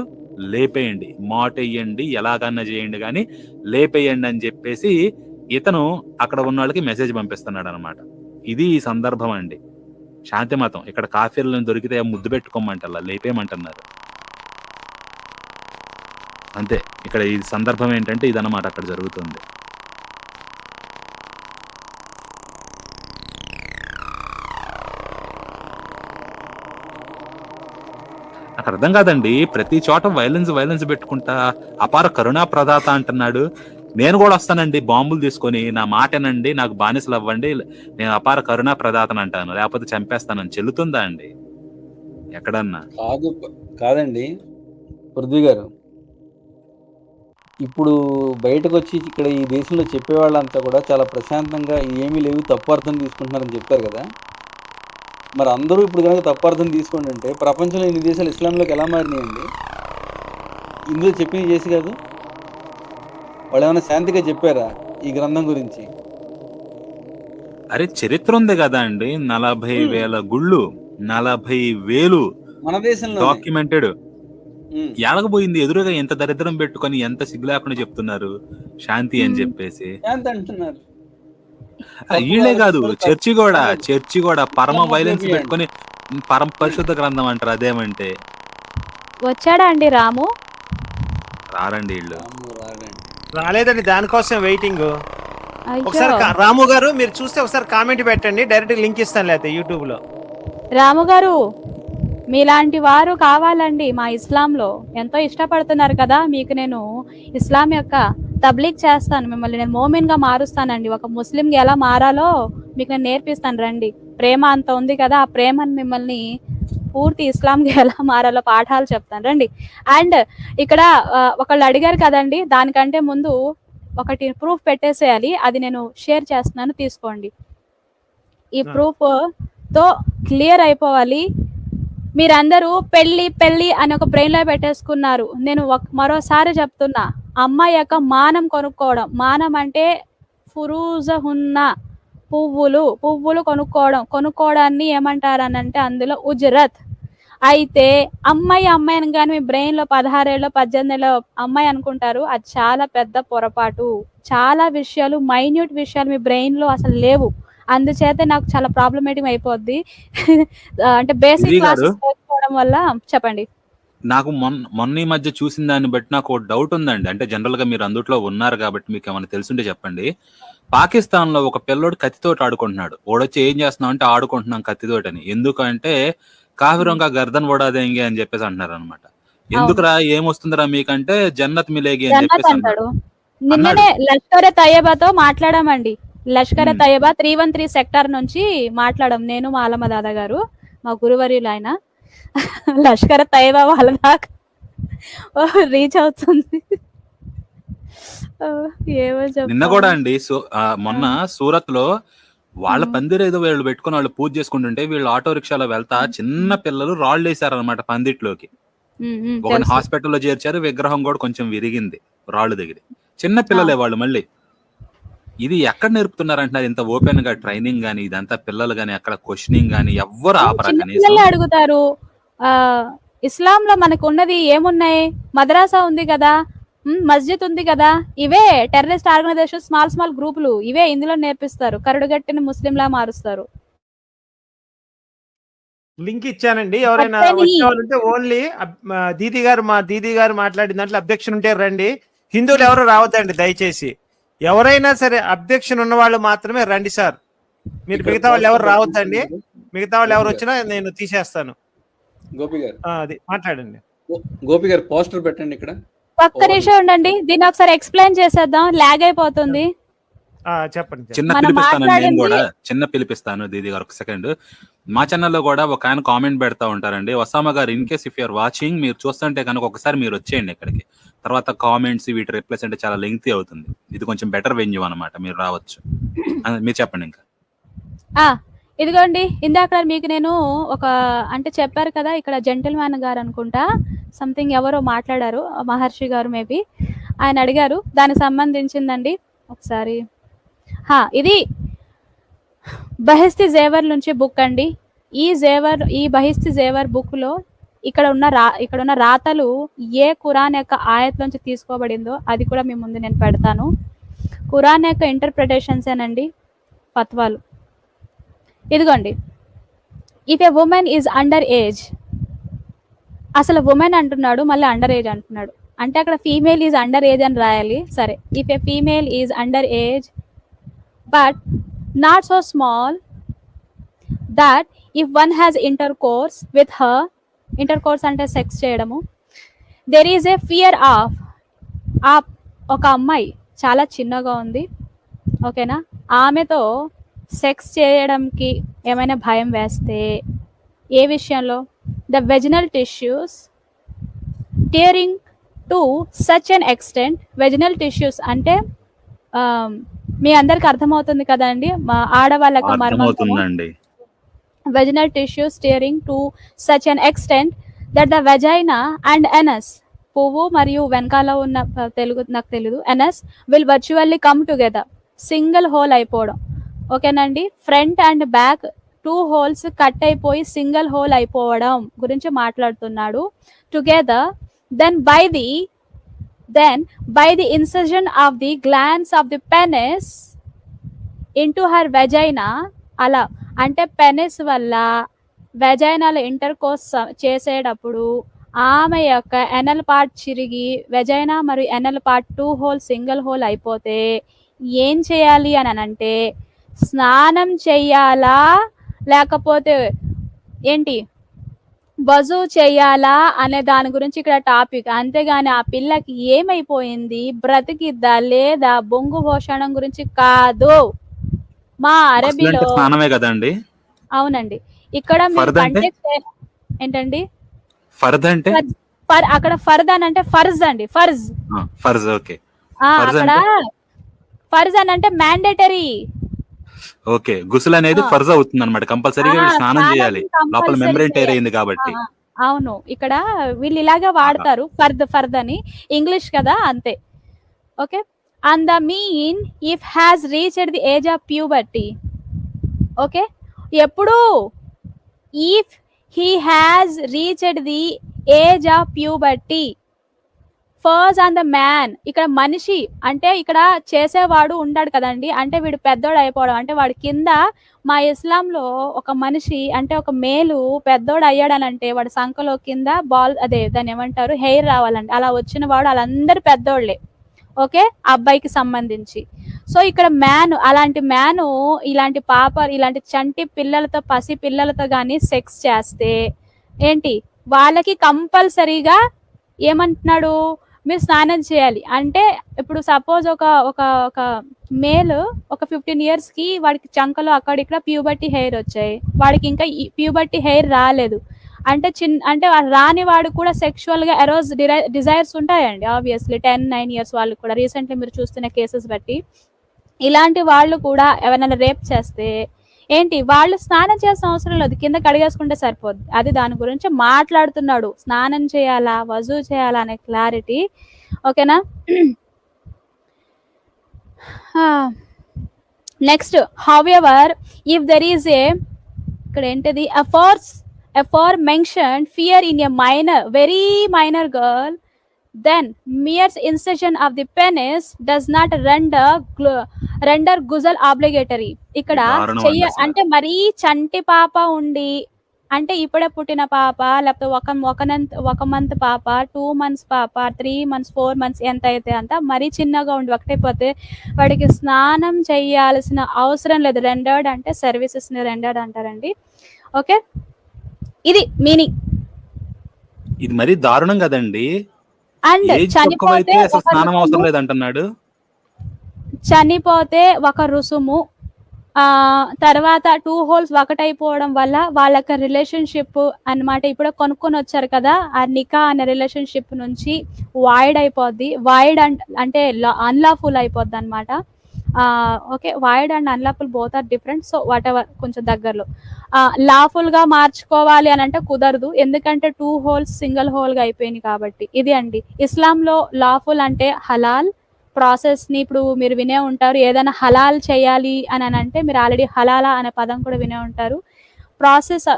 Speaker 10: లేపేయండి, మాటేయండి, ఎలాగన్నా చేయండి కానీ లేపేయండి అని చెప్పేసి ఇతను అక్కడ ఉన్న వాళ్ళకి మెసేజ్ పంపిస్తున్నాడు అనమాట. ఇది ఈ సందర్భం అండి. శాంతి మతం ఇక్కడ కాఫీలను దొరికితే ముద్దు పెట్టుకోమంటల్లా లేపేయమంటున్నారు అంతే. ఇక్కడ ఈ సందర్భం ఏంటంటే ఇదన్నమాట అక్కడ జరుగుతుంది. నాకు అర్థం కాదండి, ప్రతి చోట వైలెన్స్ పెట్టుకుంటా అపార కరుణా ప్రదాత అంటున్నాడు. నేను కూడా వస్తానండి బాంబులు తీసుకొని, నా మాటనండి, నాకు బానిసలు అవ్వండి, నేను అపార కరుణా ప్రదాతను అంటాను, లేకపోతే చంపేస్తానని చెల్లుతుందా అండి ఎక్కడన్నా?
Speaker 4: కాదండి పృథ్వీ గారు, ఇప్పుడు బయటకు వచ్చి ఇక్కడ ఈ దేశంలో చెప్పేవాళ్ళంతా కూడా చాలా ప్రశాంతంగా ఏమీ లేవు, తప్పు అర్థం తీసుకుంటున్నారని చెప్పారు కదా. మరి అందరూ ఇప్పుడు కనుక తప్పు అర్థం తీసుకోండి అంటే ప్రపంచంలో ఇన్ని దేశాలు ఇస్లాంలోకి ఎలా మారినాయండి? ఇందులో చెప్పింది చేసి కాదు, వాళ్ళు ఏమైనా శాంతిగా చెప్పారా ఈ గ్రంథం గురించి?
Speaker 10: అరే చరిత్ర ఉంది కదా అండి, 40,000 గుళ్ళు, 40,000
Speaker 4: మన దేశంలో
Speaker 10: డాక్యుమెంటెడ్. ఎలాగపోయింది ఎదురుగా ఎంత దరిద్రం పెట్టుకొని ఎంత సిగ్గు లేకుండా చెప్తున్నారు శాంతి అని చెప్పేసి.
Speaker 4: శాంతి అంటున్నారు.
Speaker 10: వీళ్ళే కాదు, చర్చి కూడా పరమ వైలెన్స్ పెట్టుకొని పరమ పరిశుద్ధ గ్రంథం అంటారు. అదేమంటే
Speaker 5: వచ్చాడా అండి రాము?
Speaker 10: రారండి వీళ్ళు,
Speaker 9: రాలేదండి, దానికోసం వెయిటింగ్.
Speaker 5: అయ్యో.
Speaker 9: ఒకసారి రాము గారు మీరు చూస్తే ఒకసారి కామెంట్ పెట్టండి, డైరెక్ట్ లింక్ ఇస్తాను లేకపోతే యూట్యూబ్ లో.
Speaker 5: రాము గారు మీలాంటి వారు కావాలండి మా ఇస్లాంలో. ఎంతో ఇష్టపడుతున్నారు కదా, మీకు నేను ఇస్లాం యొక్క తబ్లీగ్ చేస్తాను, మిమ్మల్ని నేను మోమిన్గా మారుస్తానండి. ఒక ముస్లింకి ఎలా మారాలో మీకు నేను నేర్పిస్తాను రండి. ప్రేమ అంత ఉంది కదా, ఆ ప్రేమను మిమ్మల్ని పూర్తి ఇస్లాంకి ఎలా మారాలో పాఠాలు చెప్తాను రండి. అండ్ ఇక్కడ ఒకళ్ళు అడిగారు కదండి, దానికంటే ముందు ఒకటి ప్రూఫ్ పెట్టేసేయాలి, అది నేను షేర్ చేస్తున్నాను తీసుకోండి. ఈ ప్రూఫ్ తో క్లియర్ అయిపోవాలి. మీరందరూ పెళ్లి అని ఒక బ్రెయిన్ లో పెట్టేసుకున్నారు. నేను మరోసారి చెప్తున్నా, అమ్మాయి యొక్క మానం కొనుక్కోవడం, మానం అంటే ఫురూజహున్న పువ్వులు కొనుక్కోవడాన్ని ఏమంటారనంటే అందులో ఉజ్రత్. అయితే అమ్మాయిని కానీ మీ బ్రెయిన్ లో 16 ఏళ్ళ 18 ఏళ్ళ అమ్మాయి అనుకుంటారు, అది చాలా పెద్ద పొరపాటు. చాలా విషయాలు, మైన్యూట్ విషయాలు మీ బ్రెయిన్ లో అసలు లేవు. అందుచేత నాకు చాలా ప్రాబ్లమేటిక్ అయిపోద్ది. అంటే బేసిక్ క్లాసెస్ నేర్చుకోవడం వల్ల. చెప్పండి.
Speaker 10: నాకు మొన్న ఈ మధ్య చూసిన దాన్ని బట్టి నాకు ఒక డౌట్ ఉందండి. అంటే జనరల్ గా మీరు అందుట్లో ఉన్నారు కాబట్టి మీకు ఏమైనా తెలుసుంటే చెప్పండి. పాకిస్తాన్ లో ఒక పిల్లోడు కత్తితోటి ఆడుకుంటున్నాడు. ఓడొచ్చి ఏం చేస్తున్నాం అంటే ఆడుకుంటున్నాం కత్తితోటని. ఎందుకంటే కావిరంగా గర్దన్ ఓడాదేంగి అని చెప్పేసి అంటున్నారు అనమాట. ఎందుకురా ఏమొస్తుందిరా మీకంటే జన్నత్ మిలేగి అని చెప్పేసి
Speaker 5: అంటాడు. నిన్ననే లష్కర్ తయ్యబాతో మాట్లాడామండి. లష్కర్ తయ్యబా 313 సెక్టార్ నుంచి మాట్లాడాం, నేను మా ఆలమ్మ దాదా గారు, మా గురువర్యులు ఆయన. లష్కర్ తయ్యబా వాళ్ళ దాకా రీచ్ అవుతుంది.
Speaker 10: నిన్న కూడా అండి మొన్న సూరత్ లో వాళ్ళ పందిరు ఏదో వీళ్ళు పెట్టుకుని వాళ్ళు పూజ చేసుకుంటుంటే వీళ్ళు ఆటో రిక్షాలో వెళ్తా చిన్న పిల్లలు రాళ్ళు వేసారనమాట పందిట్లోకి. ఒక హాస్పిటల్లో చేర్చారు, విగ్రహం కూడా కొంచెం విరిగింది రాళ్ళు దగ్గర. చిన్న పిల్లలే వాళ్ళు. మళ్ళీ ఇది ఎక్కడ నేర్పుతున్నారంటున్నారు ఇంత ఓపెన్ గా ట్రైనింగ్ గానీ ఇదంతా? పిల్లలు గానీ అక్కడ క్వశ్చనింగ్ గానీ ఎవ్వరు ఆపరా కనీసం?
Speaker 5: అడుగుతారు. ఇస్లాం లో మనకు ఉన్నది ఏమున్నాయి? మద్రాసా ఉంది కదా, మస్జిద్ ఉంది కదా, ఇవే టెర్రరిస్ట్ ఆర్గనైజేషన్, స్మాల్ గ్రూపులు, ఇవే ఇందులో నేర్పిస్తారు. కరడుగట్టిని ముస్లింలా మారుస్తారు.
Speaker 9: లింక్ ఇచ్చానండి, ఎవరైనా వచ్చేవాళ్ళంటే ఓన్లీ దీది గారు మాట్లాడిన దాంట్లో అబ్జెక్షన్ ఉంటే రండి. హిందువులు ఎవరు రావద్దండి దయచేసి. ఎవరైనా సరే అబ్జెక్షన్ ఉన్న వాళ్ళు మాత్రమే రండి సార్. మీరు మిగతా వాళ్ళు ఎవరు రావద్దండి. మిగతా వాళ్ళు ఎవరు వచ్చినా నేను తీసేస్తాను.
Speaker 4: గోపి గారు
Speaker 9: అది మాట్లాడండి.
Speaker 4: గోపి గారు పోస్టర్ పెట్టండి ఇక్కడ.
Speaker 5: ఒక్క నిమిషం ఉండండి, దీన్ని ఒకసారి ఎక్స్ప్లెయిన్ చేసేద్దాం, లాగ్ అయిపోతుంది.
Speaker 9: చెప్పండి.
Speaker 10: చిన్న పిలిపిస్తాను నేను కూడా, చిన్న పిలిపిస్తాను దీది గారు ఒక సెకండ్. మా ఛానల్లో కూడా ఒక ఆయన కామెంట్ పెడతా ఉంటారండి, ఒసామా గారు in case if you're watching మీరు చూస్తుంటే కనుక ఒకసారి మీరు వచ్చేయండి ఇక్కడికి, తర్వాత కామెంట్స్ వీటి రిప్లైస్ అంటే చాలా లెంగ్తీ అవుతుంది, ఇది కొంచెం బెటర్ వెన్యూ అనమాట, మీరు రావచ్చు. మీరు చెప్పండి ఇంకా.
Speaker 5: ఇదిగోండి ఇందాక మీకు నేను ఒక అంటే చెప్పారు కదా, ఇక్కడ జెంటిల్మ్యాన్ గారు అనుకుంటా సంథింగ్ ఎవరో మాట్లాడారు, మహర్షి గారు మేబీ, ఆయన అడిగారు దానికి సంబంధించిందండి ఒకసారి. ఇది బహిస్తి జేవర్ నుంచి బుక్ అండి. ఈ బహిస్తి జేవర్ బుక్ లో ఇక్కడ ఉన్న రాతలు ఏ ఖురాన్ యొక్క ఆయత్ నుంచి తీసుకోబడిందో అది కూడా మీ ముందు నేను పెడతాను. ఖురాన్ యొక్క ఇంటర్ప్రిటేషన్స్ ఏనండి, ఫత్వాలు. ఇదిగోండి, if a women is under age, అసలు ఉమెన్ అంటున్నాడు మళ్ళీ అండర్ ఏజ్ అంటున్నాడు, అంటే అక్కడ ఫీమేల్ ఈజ్ అండర్ ఏజ్ అని రాయాలి. సరే, if a female is under age but not so small that if one has intercourse with her, intercourse అంటే సెక్స్ చేయడము, there is a fear of, ఒక అమ్మాయి చాలా చిన్నగా ఉంది ఓకేనా, ఆమెతో సెక్స్ చేయడానికి ఏమైనా భయం వేస్తే ఏ విషయంలో, the vaginal tissues tearing to such an extent, vaginal tissues అంటే మీ అందరికి అర్థమవుతుంది కదండి, మా ఆడవాళ్ళకి
Speaker 10: అర్థమవుతుందండి.
Speaker 5: vaginal tissues tearing to such an extent that the vagina and anus, పువ్వు మరియు వెనకాల ఉన్న తెలుగు నాకు తెలియదు, anus will virtually come together, single whole అయిపోవడం ఓకేనండి. Front and back 2 holes cut అయిపోయి సింగిల్ హోల్ అయిపోవడం గురించి మాట్లాడుతున్నాడు. Together then by the incision of the glands of the penis into her vagina, అలా అంటే పెనిస్ వల్ల వెజైనాలో ఇంటర్కోర్స్ చేసేటప్పుడు ఆమె యొక్క ఎనల్ పార్ట్ చిరిగి వెజైనా మరియు ఎనల్ పార్ట్ 2 holes సింగిల్ హోల్ అయిపోతే ఏం చేయాలి అని అంటే, స్నానం చెయ్యాలా లేకపోతే ఏంటి వజూ చేయాలా అనే దాని గురించి ఇక్కడ టాపిక్. అంతేగాని ఆ పిల్లకి ఏమైపోయింది, బ్రతికిద్దా లేదా, బొంగు భోషణం గురించి కాదు. మా అరబీలో
Speaker 10: స్నానమే కదండి.
Speaker 5: అవునండి, ఇక్కడ ఏంటండి
Speaker 10: ఫర్ద్ అంటే,
Speaker 5: అక్కడ ఫర్ద్ అని అంటే ఫర్జ్ అండి, ఫర్జ్
Speaker 10: ఓకే.
Speaker 5: అక్కడ ఫర్జ్ అని అంటే మ్యాండేటరీ.
Speaker 10: ఓకే, గుసుల్ అనేది ఫర్జ్ అవుతుంది అన్నమాట, కంపల్సరీగా స్నానం చేయాలి, లోపల మెంబ్రేన్ టైర్ అయింది కాబట్టి.
Speaker 5: అవును, ఇక్కడ వీళ్ళు ఇలాగా వాడతారు ఫర్ద్ అని, ఇంగ్లీష్ కదా అంతే. Okay, and the mean if has reached the age of puberty. Okay, ఎప్పుడు if he has reached the age of puberty. First on the man, ఇక్కడ మనిషి అంటే ఇక్కడ చేసేవాడు ఉంటాడు కదండి, అంటే వీడు పెద్దోడు అయిపోవడం అంటే వాడి కింద, మా ఇస్లాంలో ఒక మనిషి అంటే ఒక మేలు పెద్దోడు అయ్యాడనంటే వాడి సంఖలో కింద దాన్ని ఏమంటారు హెయిర్ రావాలండి, అలా వచ్చిన వాడు వాళ్ళందరూ పెద్దోళ్ళే ఓకే, అబ్బాయికి సంబంధించి. సో ఇక్కడ అలాంటి ఇలాంటి ఇలాంటి చంటి పిల్లలతో, పసి పిల్లలతో కానీ సెక్స్ చేస్తే ఏంటి, వాళ్ళకి కంపల్సరీగా ఏమంటున్నాడు, మీరు స్నానం చేయాలి. అంటే ఇప్పుడు సపోజ్ ఒక మేల్ ఒక 15 years కి వాడికి చంకలో అక్కడిక్కడ ప్యూబర్టీ హెయిర్ వచ్చాయి, వాడికి ఇంకా ప్యూబర్టీ హెయిర్ రాలేదు అంటే అంటే రాని వాడు కూడా సెక్షువల్ గా ఎరోజ్ డిజైర్స్ ఉంటాయండి ఆబ్వియస్లీ. 10-9 years వాళ్ళు కూడా రీసెంట్లీ మీరు చూస్తున్న కేసెస్ బట్టి ఇలాంటి వాళ్ళు కూడా ఎవరైనా రేప్ చేస్తే ఏంటి, వాళ్ళు స్నానం చేసిన అవసరం లేదు, కింద కడిగేసుకుంటే సరిపోద్ది. అది దాని గురించి మాట్లాడుతున్నాడు, స్నానం చేయాలా వజూ చేయాలా అనే క్లారిటీ ఓకేనా. Next, however if there is ఇక్కడ ఏంటిది aforementioned fear in a very minor girl, then mere incision of the penis does not render ghusl obligatory. ఇక్కడ అంటే మరీ చంటి పాప ఉండి అంటే ఇప్పుడే పుట్టిన పాప లేకపోతే ఒక మంత్ పాప, 2 months పాప, 3 months 4 months ఎంత అయితే అంత మరీ చిన్నగా ఉండి ఒకటైపోతే వాడికి స్నానం చేయాల్సిన అవసరం లేదు. రెండర్డ్ అంటే సర్వీసెస్ ని రెండర్డ్ అంటారండి ఓకే. ఇది మీనింగ్.
Speaker 10: ఇది మరీ దారుణం కదండి.
Speaker 5: అండ్ చనిపోతే
Speaker 10: స్నానం అవసరం లేదు అంటున్నాడు.
Speaker 5: చనిపోతే ఒక రుసుము తర్వాత 2 హోల్స్ ఒకటైపోవడం వల్ల వాళ్ళ యొక్క రిలేషన్షిప్ అన్నమాట ఇప్పుడు కొనుక్కొని వచ్చారు కదా, ఆ నికా అనే రిలేషన్షిప్ నుంచి వాయిడ్ అయిపోద్ది. వాయిడ్ అంటే అన్లాఫుల్ అయిపోద్ది అనమాట. Okay, void and unlawful both are different. So whatever, కొంచెం దగ్గరలో లాఫుల్ గా మార్చుకోవాలి అని అంటే కుదరదు, ఎందుకంటే 2 హోల్స్ సింగిల్ హోల్ గా అయిపోయినాయి కాబట్టి. ఇది అండి ఇస్లాంలో లాఫుల్ అంటే హలాల్ ప్రాసెస్ ని ఇప్పుడు మీరు వినే ఉంటారు. ఏదైనా హలాల్ చేయాలి అని అంటే మీరు ఆల్రెడీ హలాలా అనే పదం కూడా వినే ఉంటారు. ప్రాసెస్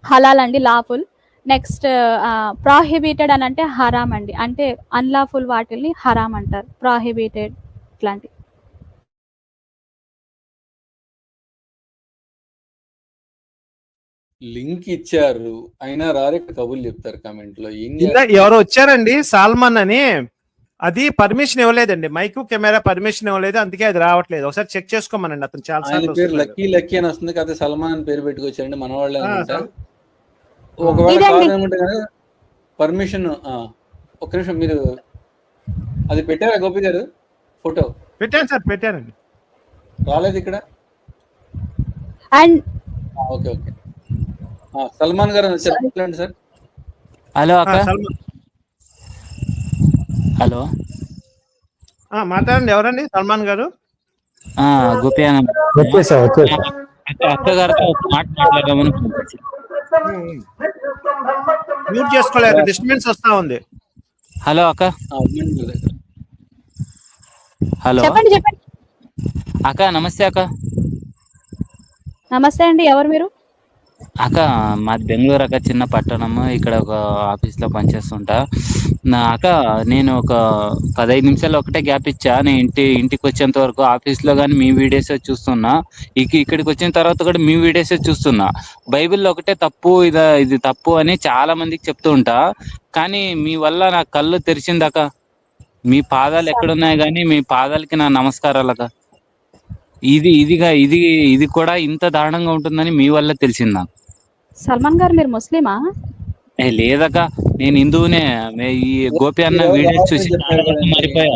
Speaker 5: హలాల్ అండి, లాఫుల్. నెక్స్ట్ ప్రాహిబిటెడ్ అని అంటే హరామ్ అండి, అంటే అన్లాఫుల్ వాటిల్ని హరామ్ అంటారు, ప్రాహిబిటెడ్ ఇట్లాంటి.
Speaker 4: లింక్ ఇచ్చారు అయినా రారే కబుర్లు చెప్తారు కామెంట్ లో.
Speaker 9: ఎవరో వచ్చారండి సాల్మన్ అని, అది పర్మిషన్ ఇవ్వలేదండి, మైక్ కెమెరా పర్మిషన్ ఇవ్వలేదు, అందుకే అది రావట్లేదు. ఒకసారి చెక్ చేసుకోమనండి. అతను చాలా
Speaker 4: ఆయన పేరు లక్కీ లక్కీ అని వస్తుంది కదా, సల్మాన్ అని పేరు పెట్టుకొచ్చారండి మన వాళ్ళే అనుకుంటా. ఒకవేళ కాదనుకుంటే కదా పర్మిషన్. ఒక్క నిమిషం, మీరు అది పెట్టారా గోపి గారు? ఫోటో
Speaker 9: పెట్టాను సార్, పెట్టానండి,
Speaker 4: రాలేదు ఇక్కడ.
Speaker 5: అండ్
Speaker 4: ఓకే ఓకే, సల్మాన్ గారు చెప్పండి సార్.
Speaker 11: హలో అక్క. హలో
Speaker 9: మాట్లాడండి. ఎవరండి సల్మాన్ గారు?
Speaker 11: గోపి అక్క గారితో మాట మాట్లాడదామని
Speaker 9: మ్యూట్ చేసుకోలేదు, డిస్టర్బెన్స్ వస్తా ఉంది.
Speaker 11: హలో అక్క. హలో
Speaker 5: చెప్పండి చెప్పండి.
Speaker 11: అక్క నమస్తే అక్క.
Speaker 5: నమస్తే అండి, ఎవరు మీరు?
Speaker 11: అక్క మాది బెంగళూరు అక్క, చిన్న పట్టణము. ఇక్కడ ఒక ఆఫీస్ లో పనిచేస్తుంటా. అక్క నేను ఒక 15 నిమిషాలు ఒకటే గ్యాప్ ఇచ్చా. నేను ఇంటికి వచ్చేంత వరకు ఆఫీస్ లో కానీ మీ వీడియోస్ చూస్తున్నా, ఇక్కడికి వచ్చిన తర్వాత కూడా మీ వీడియోస్ చూస్తున్నా. బైబిల్లో ఒకటే తప్పు, ఇది తప్పు అని చాలా మందికి చెప్తూ ఉంటా, కానీ మీ వల్ల నా కళ్ళు తెరిచిందక్క. మీ పాదాలు ఎక్కడున్నాయి కానీ మీ పాదాలకి నా నమస్కారాలక్క. ఇది కూడా ఇంత దారుణంగా ఉంటుందని మీ వల్ల తెలిసిందా?
Speaker 5: సల్మాన్ గారు మీరు ముస్లిమా?
Speaker 11: లేదక్క, నేను హిందువునే. ఈ గోపి అన్న వీడియోస్ చూసి మారిపోయా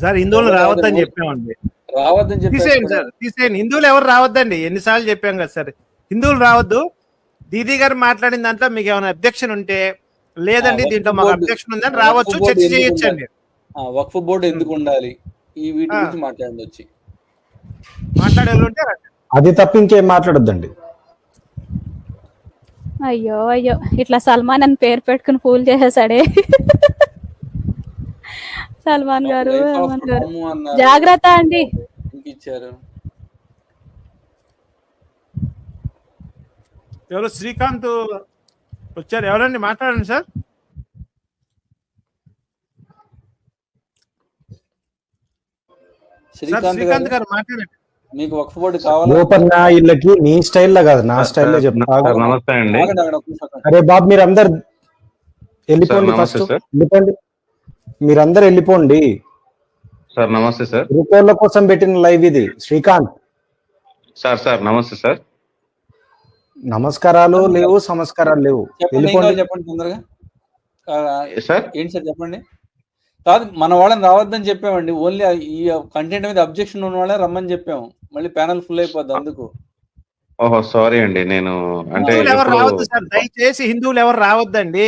Speaker 9: సార్. హిందువులు రావద్దని చెప్పామండి,
Speaker 4: రావద్దని
Speaker 9: తీసేయండి సార్, తీసేయండి. హిందువులు ఎవరు రావద్దండి, ఎన్నిసార్లు చెప్పాం కదా సార్, హిందువులు రావద్దు. దీదీ గారు మాట్లాడిన దాంట్లో మీకు ఏమైనా అబ్జెక్షన్ ఉంటే, లేదండి దీంట్లో మాకు అబ్జెక్షన్ ఉందని రావచ్చు, చర్చ చేయొచ్చండి.
Speaker 4: వక్ఫ్ బోర్డు ఎందుకు ఉండాలి, ఈ వీటి గురించి మాట్లాడండి వచ్చి.
Speaker 9: మాట్లాడాలంటే
Speaker 7: అది తప్ప ఇంకేం మాట్లాడొద్దండి.
Speaker 5: అయ్యో అయ్యో, ఇట్లా సల్మాన్ అని పేరు పెట్టుకుని ఫూల్ చేసేసాడే సల్మాన్ గారు. జాగ్రత్త అండి.
Speaker 4: ఇచ్చారు
Speaker 9: ఎవరు? శ్రీకాంత్ వచ్చారు. ఎవరండి? మాట్లాడండి సార్. శ్రీకాంత్ గారు మాట్లాడండి.
Speaker 4: మీకు వక్ఫ్ బోర్డు కావాలి?
Speaker 7: ఓపెన్ నా ఇళ్ళకి నీ స్టైల్లో కాదు, నా స్టైల్లో చెప్తా.
Speaker 2: నమస్తే అండి.
Speaker 7: అరే బాబు, మీరందరు వెళ్ళిపోండి, ఫస్ట్ వెళ్ళిపోండి, మీరందరు వెళ్ళిపోండి
Speaker 2: సార్. నమస్తే సార్.
Speaker 7: రూపాయల కోసం పెట్టిన లైవ్ ఇది. శ్రీకాంత్
Speaker 2: సార్ నమస్తే సార్.
Speaker 7: నమస్కారాలు లేవు, సంస్కారాలు లేవు, వెళ్ళిపోండి.
Speaker 4: చెప్పండి తొందరగా సార్. ఏంటి సార్ చెప్పండి. కాదు, మన వాళ్ళని రావద్దని చెప్పామండి, ఓన్లీ ఈ కంటెంట్ మీద అబ్జెక్షన్ ఉన్న వాళ్ళే రమ్మని చెప్పాము. మళ్ళీ ప్యానల్ ఫుల్ అయిపోద్ది అందుకు.
Speaker 2: ఓహో సారీ అండి. నేను అంటే
Speaker 9: ఎవరు రావద్దు సార్, దయచేసి హిందువులు ఎవరు రావద్దండి.